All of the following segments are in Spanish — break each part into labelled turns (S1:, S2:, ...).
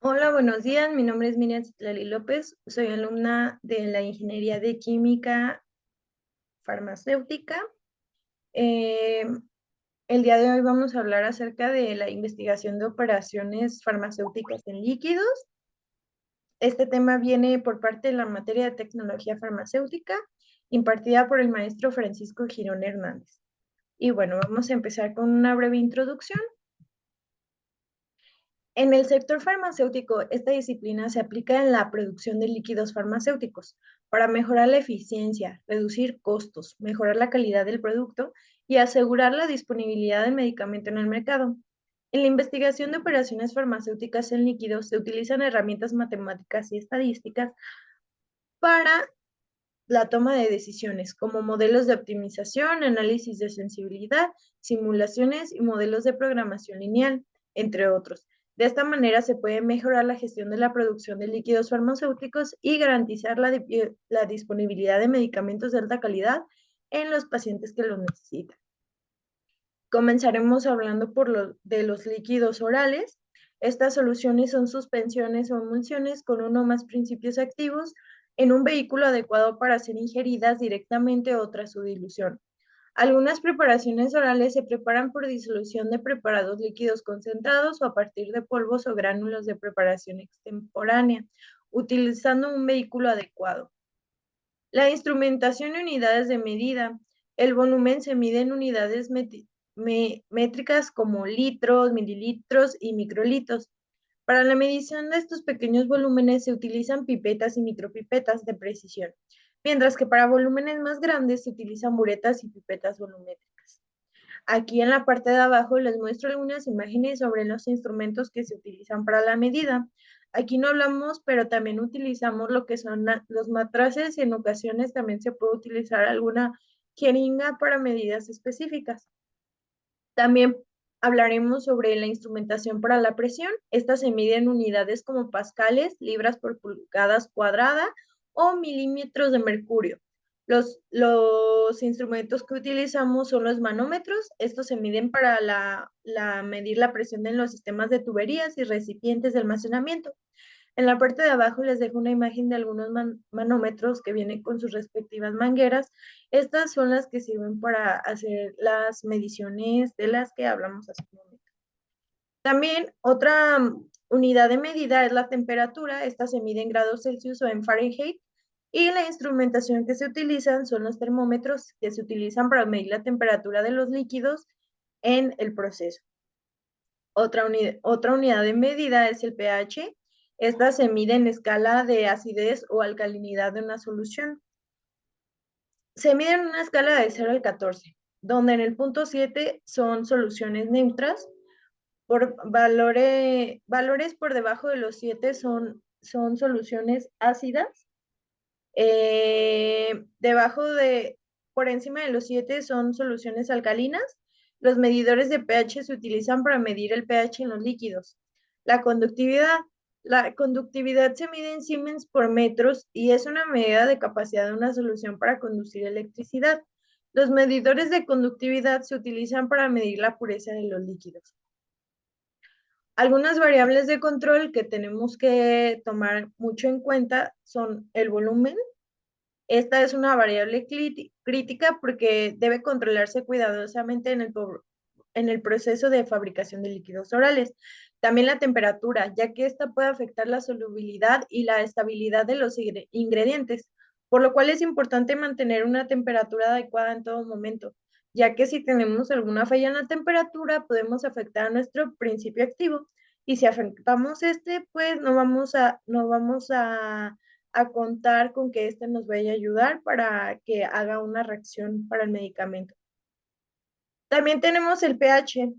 S1: Hola, buenos días. Mi nombre es Miriam Citlali López. Soy alumna de la Ingeniería de Química Farmacéutica. Eh, el día de hoy vamos a hablar acerca de la investigación de operaciones farmacéuticas en líquidos. Este tema viene por parte de la materia de tecnología farmacéutica impartida por el maestro Francisco Girón Hernández. Y bueno, vamos a empezar con una breve introducción. En el sector farmacéutico, esta disciplina se aplica en la producción de líquidos farmacéuticos para mejorar la eficiencia, reducir costos, mejorar la calidad del producto y asegurar la disponibilidad del medicamento en el mercado. En la investigación de operaciones farmacéuticas en líquidos se utilizan herramientas matemáticas y estadísticas para la toma de decisiones, como modelos de optimización, análisis de sensibilidad, simulaciones y modelos de programación lineal, entre otros. De esta manera se puede mejorar la gestión de la producción de líquidos farmacéuticos y garantizar la disponibilidad de medicamentos de alta calidad en los pacientes que los necesitan. Comenzaremos hablando de los líquidos orales. Estas soluciones son suspensiones o emulsiones con uno o más principios activos en un vehículo adecuado para ser ingeridas directamente o tras su dilución. Algunas preparaciones orales se preparan por disolución de preparados líquidos concentrados o a partir de polvos o gránulos de preparación extemporánea, utilizando un vehículo adecuado. La instrumentación y unidades de medida. El volumen se mide en unidades métricas como litros, mililitros y microlitros. Para la medición de estos pequeños volúmenes se utilizan pipetas y micropipetas de precisión, mientras que para volúmenes más grandes se utilizan buretas y pipetas volumétricas. Aquí en la parte de abajo les muestro algunas imágenes sobre los instrumentos que se utilizan para la medida. Aquí no hablamos, pero también utilizamos lo que son los matraces y en ocasiones también se puede utilizar alguna jeringa para medidas específicas. También hablaremos sobre la instrumentación para la presión. Esta se mide en unidades como pascales, libras por pulgadas cuadrada o milímetros de mercurio. Los instrumentos que utilizamos son los manómetros. Estos se miden para medir la presión en los sistemas de tuberías y recipientes de almacenamiento. En la parte de abajo les dejo una imagen de algunos manómetros que vienen con sus respectivas mangueras. Estas son las que sirven para hacer las mediciones de las que hablamos hace un momento. También otra unidad de medida es la temperatura. Esta se mide en grados Celsius o en Fahrenheit. Y la instrumentación que se utilizan son los termómetros que se utilizan para medir la temperatura de los líquidos en el proceso. Otra unidad de medida es el pH. Esta se mide en escala de acidez o alcalinidad de una solución. Se mide en una escala de 0 al 14, donde en el punto 7 son soluciones neutras. Por valores por debajo de los 7 son soluciones ácidas. Debajo por encima de los 7 son soluciones alcalinas. Los medidores de pH se utilizan para medir el pH en los líquidos. La conductividad. La conductividad se mide en Siemens por metros y es una medida de capacidad de una solución para conducir electricidad. Los medidores de conductividad se utilizan para medir la pureza de los líquidos. Algunas variables de control que tenemos que tomar mucho en cuenta son el volumen. Esta es una variable crítica porque debe controlarse cuidadosamente en el proceso de fabricación de líquidos orales. También la temperatura, ya que esta puede afectar la solubilidad y la estabilidad de los ingredientes, por lo cual es importante mantener una temperatura adecuada en todo momento, ya que si tenemos alguna falla en la temperatura, podemos afectar a nuestro principio activo. Y si afectamos este, pues no vamos a contar con que este nos vaya a ayudar para que haga una reacción para el medicamento. También tenemos el pH.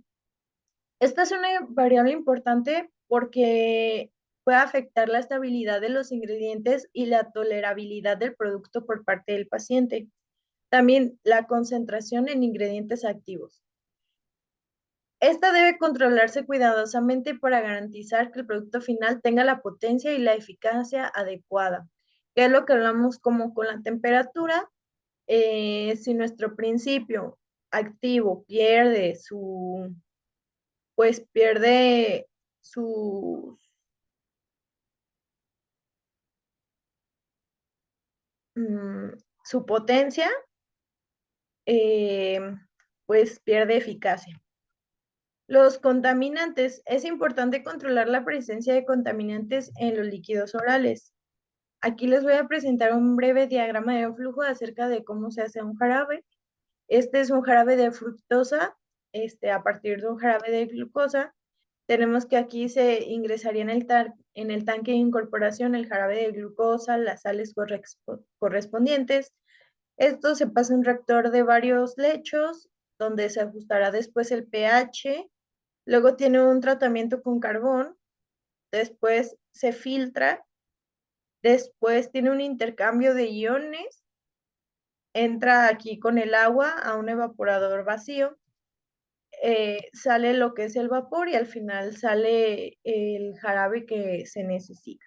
S1: Esta es una variable importante porque puede afectar la estabilidad de los ingredientes y la tolerabilidad del producto por parte del paciente. También la concentración en ingredientes activos. Esta debe controlarse cuidadosamente para garantizar que el producto final tenga la potencia y la eficacia adecuada, que es lo que hablamos como con la temperatura. Si nuestro principio activo pues pierde sus su potencia, eh, pues pierde eficacia. Los contaminantes. Es importante controlar la presencia de contaminantes en los líquidos orales. Aquí les voy a presentar un breve diagrama de flujo acerca de cómo se hace un jarabe. Este es un jarabe de fructosa, a partir de un jarabe de glucosa. Tenemos que aquí se ingresaría en el tanque de incorporación el jarabe de glucosa, las sales correspondientes. Esto se pasa a un reactor de varios lechos, donde se ajustará después el pH. Luego tiene un tratamiento con carbón, después se filtra, después tiene un intercambio de iones, entra aquí con el agua a un evaporador vacío, sale lo que es el vapor y al final sale el jarabe que se necesita.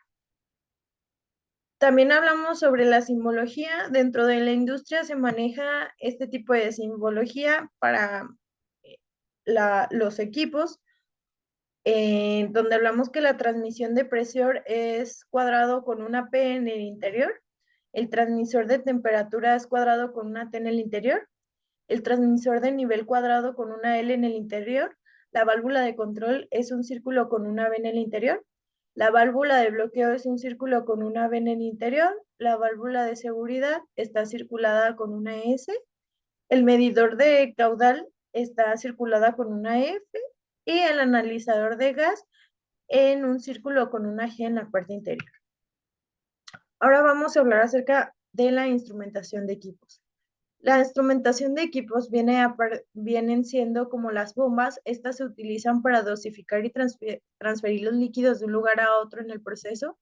S1: También hablamos sobre la simbología. Dentro de la industria se maneja este tipo de simbología para los equipos, donde hablamos que la transmisión de presión es cuadrado con una P en el interior, el transmisor de temperatura es cuadrado con una T en el interior, el transmisor de nivel cuadrado con una L en el interior, la válvula de control es un círculo con una V en el interior, la válvula de bloqueo es un círculo con una V en el interior, la válvula de seguridad está circulada con una S, el medidor de caudal está circulada con una F y el analizador de gas en un círculo con una G en la parte interior. Ahora vamos a hablar acerca de la instrumentación de equipos. La instrumentación de equipos vienen siendo como las bombas. Estas se utilizan para dosificar y transferir los líquidos de un lugar a otro en el proceso.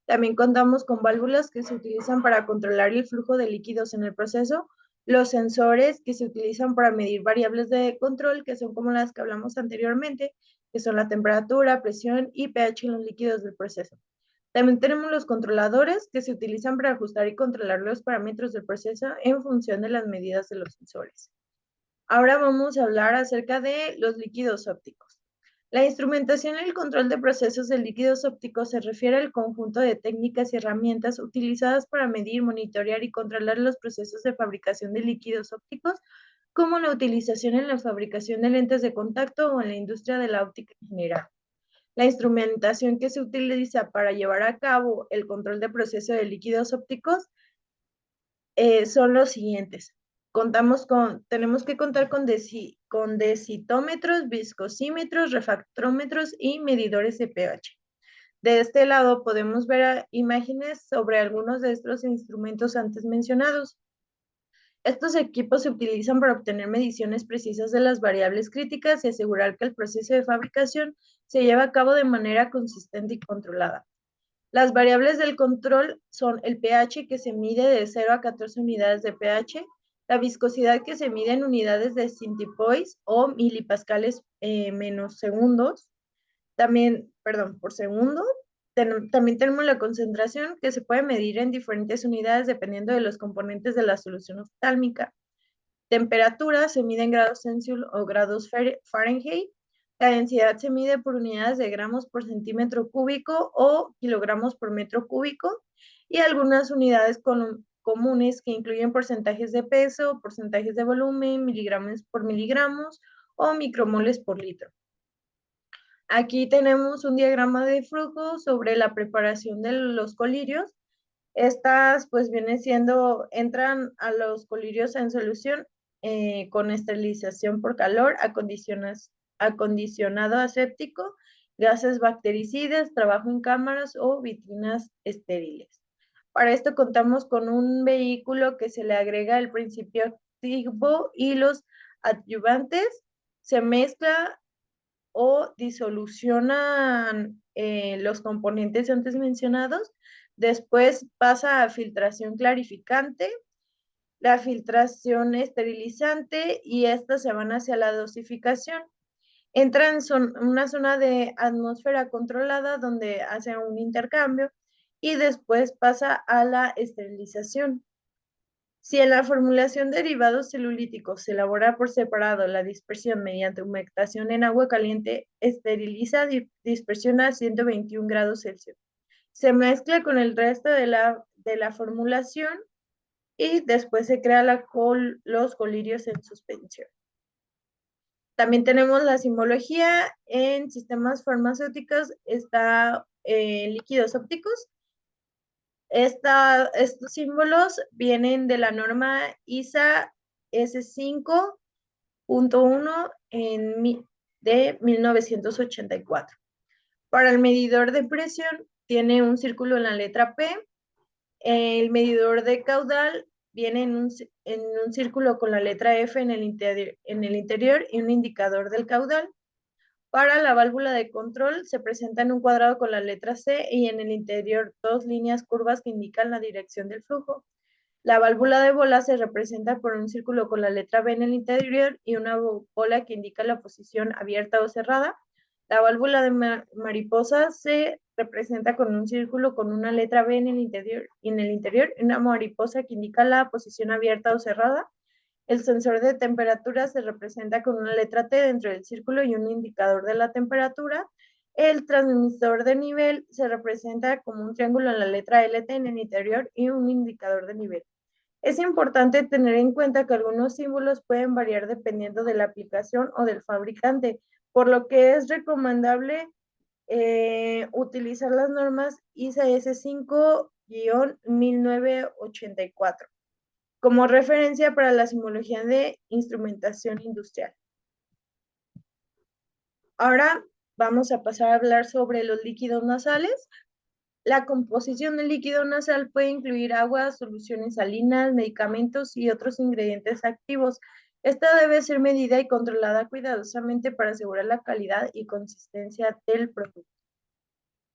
S1: También contamos con válvulas que se utilizan para controlar el flujo de líquidos en el proceso. Los sensores que se utilizan para medir variables de control, que son como las que hablamos anteriormente, que son la temperatura, presión y pH en los líquidos del proceso. También tenemos los controladores que se utilizan para ajustar y controlar los parámetros del proceso en función de las medidas de los sensores. Ahora vamos a hablar acerca de los líquidos ópticos. La instrumentación y el control de procesos de líquidos ópticos se refiere al conjunto de técnicas y herramientas utilizadas para medir, monitorear y controlar los procesos de fabricación de líquidos ópticos, como la utilización en la fabricación de lentes de contacto o en la industria de la óptica en general. La instrumentación que se utiliza para llevar a cabo el control de proceso de líquidos ópticos son los siguientes. Tenemos que contar con desitómetros, viscosímetros, refractómetros y medidores de pH. De este lado podemos ver imágenes sobre algunos de estos instrumentos antes mencionados. Estos equipos se utilizan para obtener mediciones precisas de las variables críticas y asegurar que el proceso de fabricación se lleva a cabo de manera consistente y controlada. Las variables del control son el pH, que se mide de 0 a 14 unidades de pH, la viscosidad, que se mide en unidades de centipoise o milipascales menos segundos, por segundo. También tenemos la concentración, que se puede medir en diferentes unidades dependiendo de los componentes de la solución oftálmica. Temperatura se mide en grados Celsius o grados Fahrenheit. La densidad se mide por unidades de gramos por centímetro cúbico o kilogramos por metro cúbico, y algunas unidades comunes que incluyen porcentajes de peso, porcentajes de volumen, miligramos por miligramos o micromoles por litro. Aquí tenemos un diagrama de flujo sobre la preparación de los colirios. Estas pues entran a los colirios en solución con esterilización por calor, acondicionado aséptico, gases bactericidas, trabajo en cámaras o vitrinas estériles. Para esto contamos con un vehículo que se le agrega el principio activo y los adyuvantes, se mezcla o disolucionan los componentes antes mencionados, después pasa a filtración clarificante, la filtración esterilizante y estas se van hacia la dosificación. Entra en una zona de atmósfera controlada donde hace un intercambio y después pasa a la esterilización. Si en la formulación de derivados celulíticos se elabora por separado la dispersión mediante humectación en agua caliente, esteriliza dispersión a 121 grados Celsius. Se mezcla con el resto de la formulación y después se crea los colirios en suspensión. También tenemos la simbología en sistemas farmacéuticos, está líquidos ópticos. Estos símbolos vienen de la norma ISA S5.1 de 1984. Para el medidor de presión tiene un círculo en la letra P. El medidor de caudal viene en un círculo con la letra F en el interior y un indicador del caudal. Para la válvula de control se presenta en un cuadrado con la letra C y en el interior dos líneas curvas que indican la dirección del flujo. La válvula de bola se representa por un círculo con la letra B en el interior y una bola que indica la posición abierta o cerrada. La válvula de mariposa se representa con un círculo con una letra B en el interior y una mariposa que indica la posición abierta o cerrada. El sensor de temperatura se representa con una letra T dentro del círculo y un indicador de la temperatura. El transmisor de nivel se representa como un triángulo en la letra LT en el interior y un indicador de nivel. Es importante tener en cuenta que algunos símbolos pueden variar dependiendo de la aplicación o del fabricante, por lo que es recomendable utilizar las normas ISA S5-1984 como referencia para la simbología de instrumentación industrial. Ahora vamos a pasar a hablar sobre los líquidos nasales. La composición del líquido nasal puede incluir agua, soluciones salinas, medicamentos y otros ingredientes activos. Esta debe ser medida y controlada cuidadosamente para asegurar la calidad y consistencia del producto.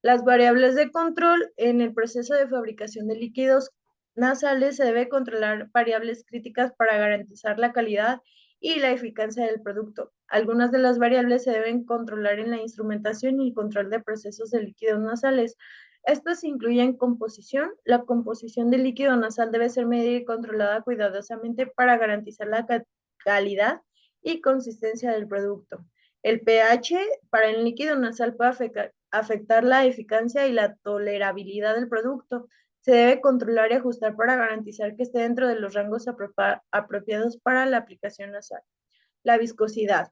S1: Las variables de control en el proceso de fabricación de líquidos nasales se debe controlar variables críticas para garantizar la calidad y la eficacia del producto. Algunas de las variables se deben controlar en la instrumentación y control de procesos de líquidos nasales. Estas incluyen composición. La composición del líquido nasal debe ser medida y controlada cuidadosamente para garantizar la calidad y consistencia del producto. El pH para el líquido nasal puede afectar la eficacia y la tolerabilidad del producto. Se debe controlar y ajustar para garantizar que esté dentro de los rangos apropiados para la aplicación nasal. La viscosidad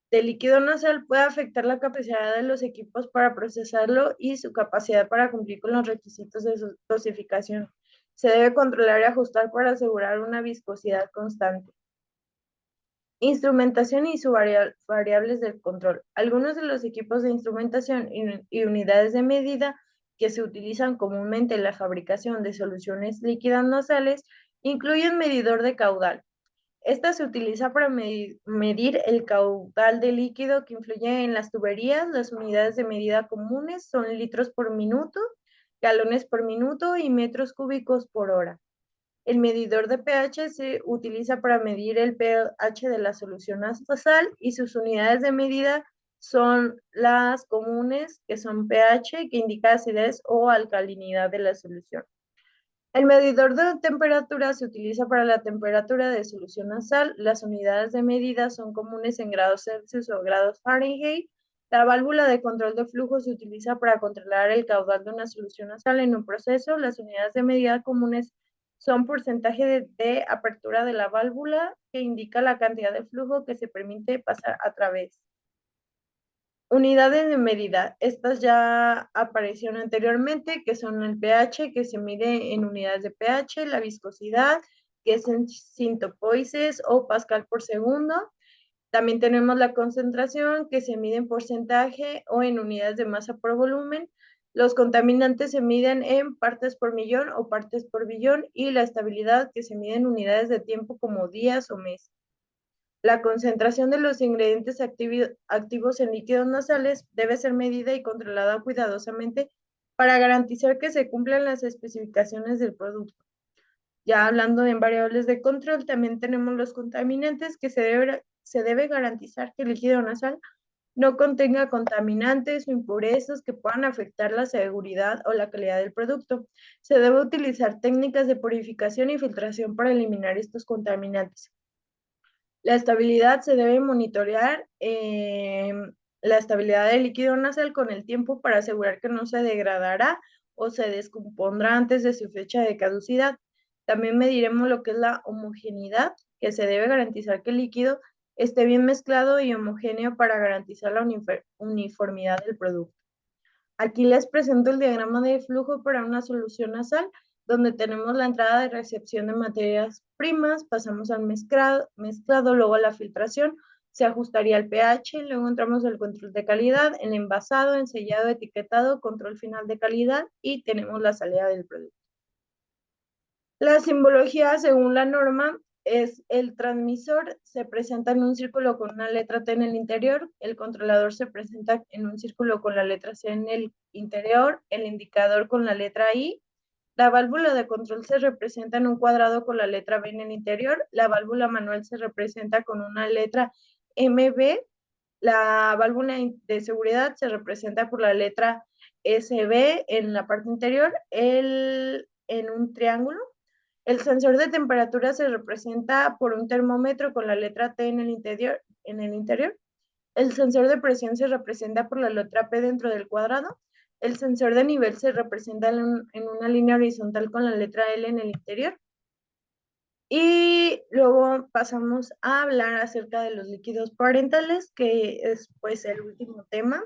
S1: del líquido nasal puede afectar la capacidad de los equipos para procesarlo y su capacidad para cumplir con los requisitos de su dosificación. Se debe controlar y ajustar para asegurar una viscosidad constante. Instrumentación y sus variables del control. Algunos de los equipos de instrumentación y unidades de medida que se utilizan comúnmente en la fabricación de soluciones líquidas nasales incluyen medidor de caudal. Esta se utiliza para medir el caudal de líquido que influye en las tuberías. Las unidades de medida comunes son litros por minuto, galones por minuto y metros cúbicos por hora. El medidor de pH se utiliza para medir el pH de la solución nasal y sus unidades de medida son las comunes, que son pH, que indica acidez o alcalinidad de la solución. El medidor de temperatura se utiliza para la temperatura de solución nasal. Las unidades de medida son comunes en grados Celsius o grados Fahrenheit. La válvula de control de flujo se utiliza para controlar el caudal de una solución nasal en un proceso. Las unidades de medida comunes son porcentaje de apertura de la válvula, que indica la cantidad de flujo que se permite pasar a través. Unidades de medida. Estas ya aparecieron anteriormente, que son el pH, que se mide en unidades de pH, la viscosidad, que es en centopoises o pascal por segundo. También tenemos la concentración, que se mide en porcentaje o en unidades de masa por volumen. Los contaminantes se miden en partes por millón o partes por billón, y la estabilidad, que se mide en unidades de tiempo como días o meses. La concentración de los ingredientes activos en líquidos nasales debe ser medida y controlada cuidadosamente para garantizar que se cumplan las especificaciones del producto. Ya hablando de variables de control, también tenemos los contaminantes, que se debe garantizar que el líquido nasal no contenga contaminantes o impurezas que puedan afectar la seguridad o la calidad del producto. Se debe utilizar técnicas de purificación y filtración para eliminar estos contaminantes. La estabilidad se debe monitorear, la estabilidad del líquido nasal con el tiempo para asegurar que no se degradará o se descompondrá antes de su fecha de caducidad. También mediremos lo que es la homogeneidad, que se debe garantizar que el líquido esté bien mezclado y homogéneo para garantizar la uniformidad del producto. Aquí les presento el diagrama de flujo para una solución nasal, donde tenemos la entrada de recepción de materias primas, pasamos al mezclado, luego a la filtración, se ajustaría el pH, luego entramos al control de calidad, el envasado, ensellado, etiquetado, control final de calidad y tenemos la salida del producto. La simbología, según la norma, es el transmisor se presenta en un círculo con una letra T en el interior, el controlador se presenta en un círculo con la letra C en el interior, el indicador con la letra I, la válvula de control se representa en un cuadrado con la letra B en el interior, la válvula manual se representa con una letra MB, la válvula de seguridad se representa por la letra SB en la parte interior, en un triángulo. El sensor de temperatura se representa por un termómetro con la letra T en el interior. El sensor de presión se representa por la letra P dentro del cuadrado. El sensor de nivel se representa en una línea horizontal con la letra L en el interior. Y luego pasamos a hablar acerca de los líquidos parentales, que es pues el último tema.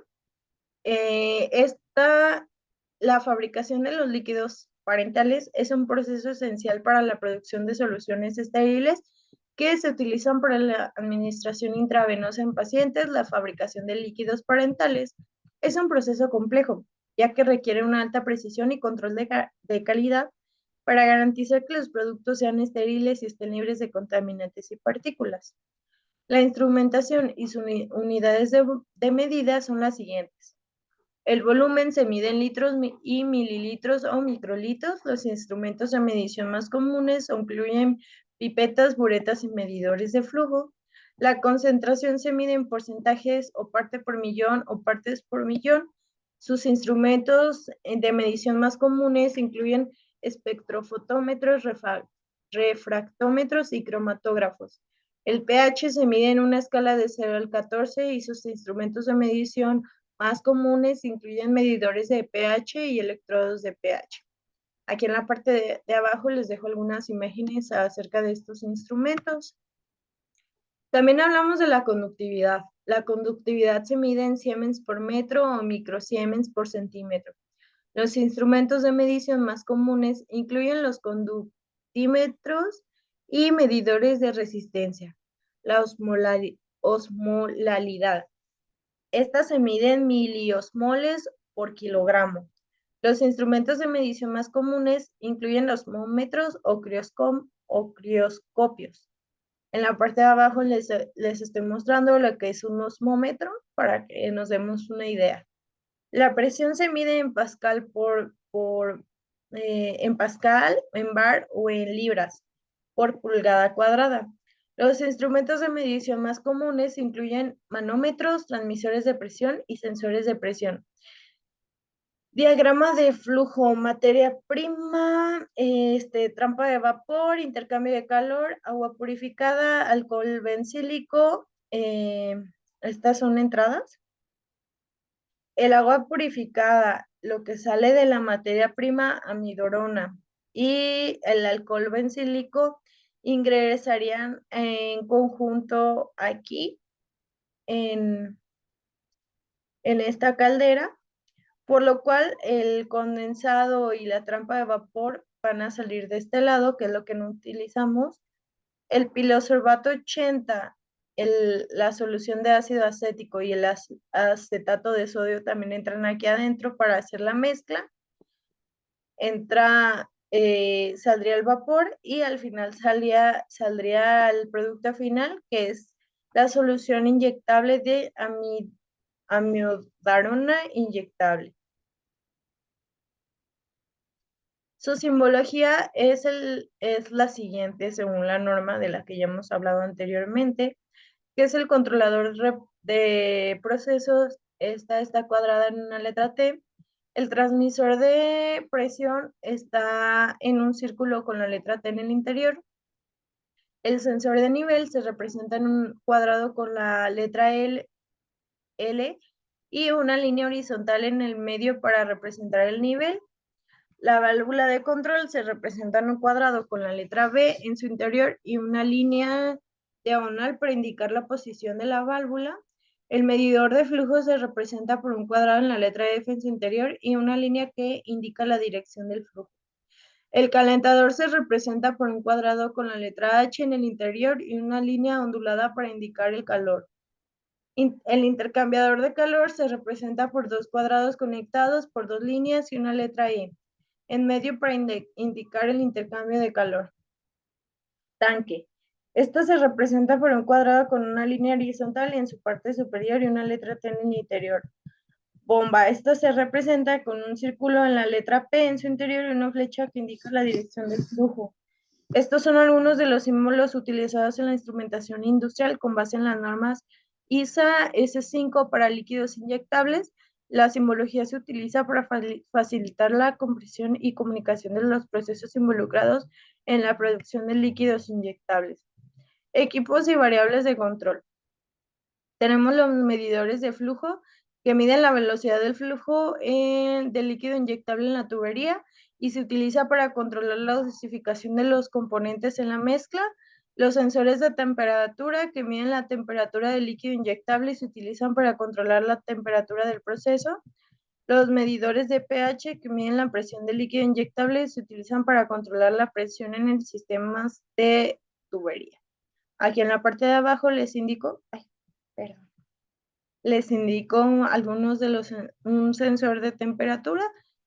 S1: La fabricación de los líquidos parentales es un proceso esencial para la producción de soluciones estériles que se utilizan para la administración intravenosa en pacientes. La fabricación de líquidos parentales es un proceso complejo, ya que requiere una alta precisión y control de calidad para garantizar que los productos sean estériles y estén libres de contaminantes y partículas. La instrumentación y sus unidades de medida son las siguientes. El volumen se mide en litros y mililitros o microlitros. Los instrumentos de medición más comunes incluyen pipetas, buretas y medidores de flujo. La concentración se mide en porcentajes o parte por millón o partes por millón. Sus instrumentos de medición más comunes incluyen espectrofotómetros, refractómetros y cromatógrafos. El pH se mide en una escala de 0 al 14 y sus instrumentos de medición más comunes incluyen medidores de pH y electrodos de pH. Aquí en la parte de abajo les dejo algunas imágenes acerca de estos instrumentos. También hablamos de la conductividad. La conductividad se mide en siemens por metro o microsiemens por centímetro. Los instrumentos de medición más comunes incluyen los conductímetros y medidores de resistencia. La osmolalidad. Esta se mide en miliosmoles por kilogramo. Los instrumentos de medición más comunes incluyen los ohmómetros o crioscopios. En la parte de abajo les estoy mostrando lo que es un osmómetro para que nos demos una idea. La presión se mide en pascal en pascal, en bar o en libras por pulgada cuadrada. Los instrumentos de medición más comunes incluyen manómetros, transmisores de presión y sensores de presión. Diagrama de flujo, materia prima, trampa de vapor, intercambio de calor, agua purificada, alcohol bencílico. Estas son entradas. El agua purificada, lo que sale de la materia prima amidorona y el alcohol bencílico ingresarían en conjunto aquí en esta caldera, por lo cual el condensado y la trampa de vapor van a salir de este lado, que es lo que no utilizamos. El pilosorbato 80, la solución de ácido acético y el acetato de sodio también entran aquí adentro para hacer la mezcla. Saldría el vapor y al final saldría el producto final, que es la solución inyectable de amiodarona inyectable. Su simbología es la siguiente, según la norma de la que ya hemos hablado anteriormente, que es el controlador de procesos. Esta está cuadrada en una letra T. El transmisor de presión está en un círculo con la letra T en el interior. El sensor de nivel se representa en un cuadrado con la letra L y una línea horizontal en el medio para representar el nivel. La válvula de control se representa en un cuadrado con la letra B en su interior y una línea diagonal para indicar la posición de la válvula. El medidor de flujo se representa por un cuadrado en la letra F en su interior y una línea que indica la dirección del flujo. El calentador se representa por un cuadrado con la letra H en el interior y una línea ondulada para indicar el calor. El intercambiador de calor se representa por dos cuadrados conectados por dos líneas y una letra E en medio para indicar el intercambio de calor. Tanque. Esto se representa por un cuadrado con una línea horizontal en su parte superior y una letra T en el interior. Bomba. Esto se representa con un círculo en la letra P en su interior y una flecha que indica la dirección del flujo. Estos son algunos de los símbolos utilizados en la instrumentación industrial con base en las normas ISA S5 para líquidos inyectables. La simbología se utiliza para facilitar la comprensión y comunicación de los procesos involucrados en la producción de líquidos inyectables. Equipos y variables de control. Tenemos los medidores de flujo que miden la velocidad del flujo del líquido inyectable en la tubería y se utiliza para controlar la dosificación de los componentes en la mezcla. Los sensores de temperatura que miden la temperatura del líquido inyectable y se utilizan para controlar la temperatura del proceso. Los medidores de pH que miden la presión del líquido inyectable y se utilizan para controlar la presión en el sistema de tubería. Aquí en la parte de abajo les indico, perdón, les indico algunos de un sensor de temperatura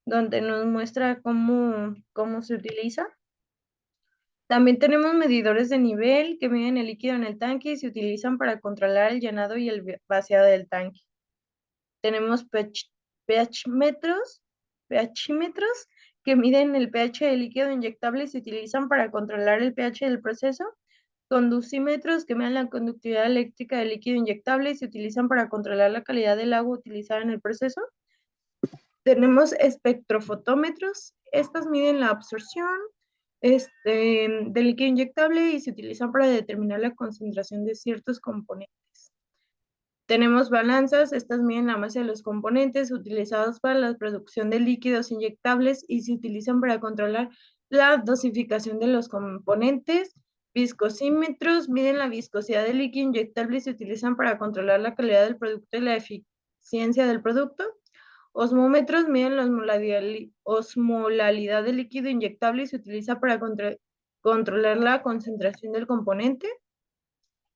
S1: donde nos muestra cómo se utiliza. También tenemos medidores de nivel que miden el líquido en el tanque y se utilizan para controlar el llenado y el vaciado del tanque. Tenemos pHímetros que miden el pH del líquido inyectable y se utilizan para controlar el pH del proceso. Conducímetros que miden la conductividad eléctrica del líquido inyectable y se utilizan para controlar la calidad del agua utilizada en el proceso. Tenemos espectrofotómetros, estas miden la absorción del líquido inyectable y se utilizan para determinar la concentración de ciertos componentes. Tenemos balanzas, estas miden la masa de los componentes utilizados para la producción de líquidos inyectables y se utilizan para controlar la dosificación de los componentes. Viscosímetros miden la viscosidad del líquido inyectable y se utilizan para controlar la calidad del producto y la eficiencia del producto. Osmómetros miden la osmolalidad del líquido inyectable y se utiliza para controlar la concentración del componente.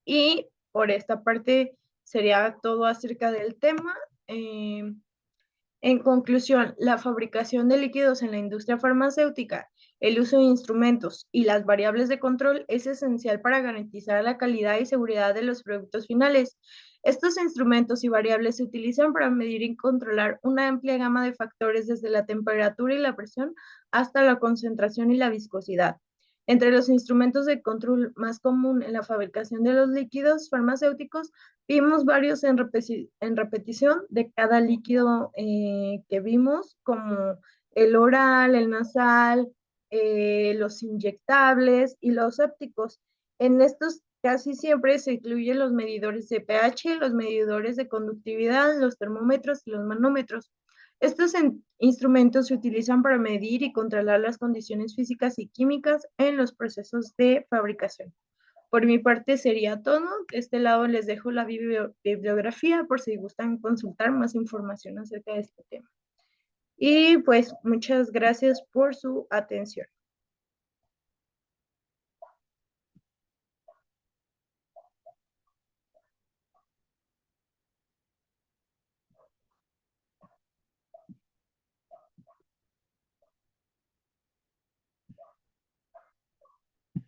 S1: Y por esta parte sería todo acerca del tema. En conclusión, la fabricación de líquidos en la industria farmacéutica, el uso de instrumentos y las variables de control es esencial para garantizar la calidad y seguridad de los productos finales. Estos instrumentos y variables se utilizan para medir y controlar una amplia gama de factores desde la temperatura y la presión hasta la concentración y la viscosidad. Entre los instrumentos de control más común en la fabricación de los líquidos farmacéuticos, vimos varios en repetición de cada líquido que vimos, como el oral, el nasal, los inyectables y los ópticos. En estos casi siempre se incluyen los medidores de pH, los medidores de conductividad, los termómetros y los manómetros. Estos instrumentos se utilizan para medir y controlar las condiciones físicas y químicas en los procesos de fabricación. Por mi parte sería todo. De este lado les dejo la bibliografía por si gustan consultar más información acerca de este tema. Y pues muchas gracias por su atención.